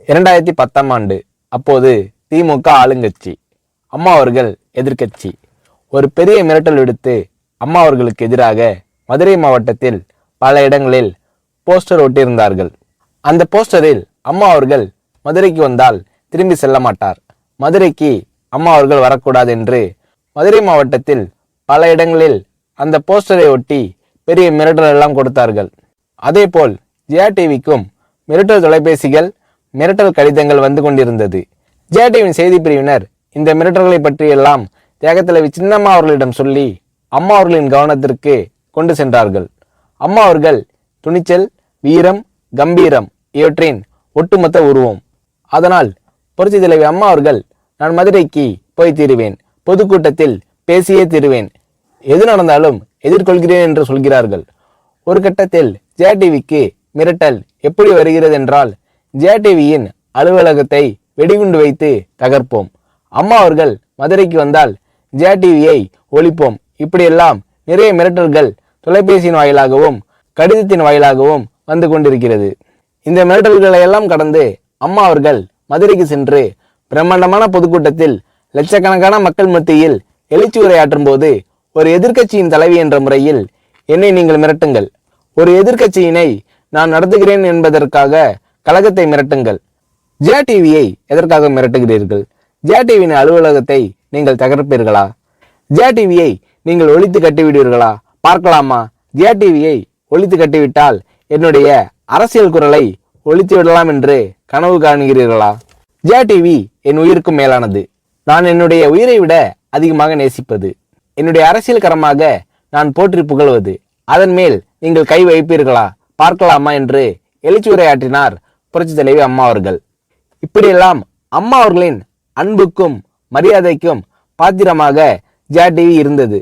2010ஆம் ஆண்டு. அப்போது திமுக ஆளுங்கட்சி, அம்மா அவர்கள் எதிர்க்கட்சி. ஒரு பெரிய மிரட்டல் விடுத்து அம்மா அவர்களுக்கு எதிராக மதுரை மாவட்டத்தில் பல இடங்களில் போஸ்டர் ஒட்டியிருந்தார்கள். அந்த போஸ்டரில் அம்மா அவர்கள் மதுரைக்கு வந்தால் திரும்பி செல்ல மாட்டார், மதுரைக்கு அம்மா அவர்கள் வரக்கூடாது என்று மதுரை மாவட்டத்தில் பல இடங்களில் அந்த போஸ்டரை ஒட்டி பெரிய மிரட்டல் எல்லாம் கொடுத்தார்கள். அதேபோல் ஜெயா டிவிக்கும் மிரட்டல் தொலைபேசிகள், மிரட்டல் கடிதங்கள் வந்து கொண்டிருந்தது. ஜெயா டிவியின் செய்தி பிரிவினர் இந்த மிரட்டல்களை பற்றியெல்லாம் தியாகத்தலைவி சின்னம்மா அவர்களிடம் சொல்லி அம்மா அவர்களின் கவனத்திற்கு கொண்டு சென்றார்கள். அம்மா அவர்கள் துணிச்சல், வீரம், கம்பீரம் இவற்றின் ஒட்டுமொத்த உருவம். அதனால் புரட்சி தலைவி அம்மா அவர்கள், நான் மதுரைக்கு போய் தீருவேன், பொதுக்கூட்டத்தில் பேசியே தீருவேன், எது நடந்தாலும் எதிர்கொள்கிறேன் என்று சொல்கிறார்கள். ஒரு கட்டத்தில் ஜெயா டிவிக்கு மிரட்டல் எப்படி வருகிறது என்றால், ஜெயா டிவியின் அலுவலகத்தை வெடிகுண்டு வைத்து தகர்ப்போம், அம்மா அவர்கள் மதுரைக்கு வந்தால் ஜெயா டிவியை ஒழிப்போம், இப்படியெல்லாம் நிறைய மிரட்டல்கள் தொலைபேசியின் வாயிலாகவும் கடிதத்தின் வாயிலாகவும் வந்து கொண்டிருக்கிறது. இந்த மிரட்டல்களை எல்லாம் கடந்து அம்மா அவர்கள் மதுரைக்கு சென்று பிரம்மாண்டமான பொதுக்கூட்டத்தில் லட்சக்கணக்கான மக்கள் மத்தியில் எழுச்சி உரையாற்றும் போது, ஒரு எதிர்க்கட்சியின் தலைவி என்ற முறையில் என்னை நீங்கள் மிரட்டுங்கள், ஒரு எதிர்க்கட்சியினை நான் நடத்துகிறேன் என்பதற்காக கழகத்தை மிரட்டுங்கள், ஜெயா டிவியை எதற்காக மிரட்டுகிறீர்கள், ஜெயா டிவியின் அலுவலகத்தை நீங்கள் தகர்ப்பீர்களா, ஜெயா டிவியை நீங்கள் ஒழித்து கட்டிவிடுவீர்களா, பார்க்கலாமா, ஜெயா டிவியை ஒழித்து கட்டிவிட்டால் என்னுடைய அரசியல் குரலை ஒழித்து விடலாம் என்று கனவு காணுகிறீர்களா? ஜெயா டிவி என் உயிருக்கும் மேலானது, நான் என்னுடைய உயிரை விட அதிகமாக நேசிப்பது, என்னுடைய அரசியல் கரமாக நான் போற்றி புகழ்வது, அதன் மேல் நீங்கள் கை வைப்பீர்களா, பார்க்கலாமா என்று எழுச்சி உரையாற்றினார் புரட்சி தலைவி அம்மா அவர்கள். இப்படியெல்லாம் அம்மா அவர்களின் அன்புக்கும் மரியாதைக்கும் பாத்திரமாக ஜெயா டிவி இருந்தது.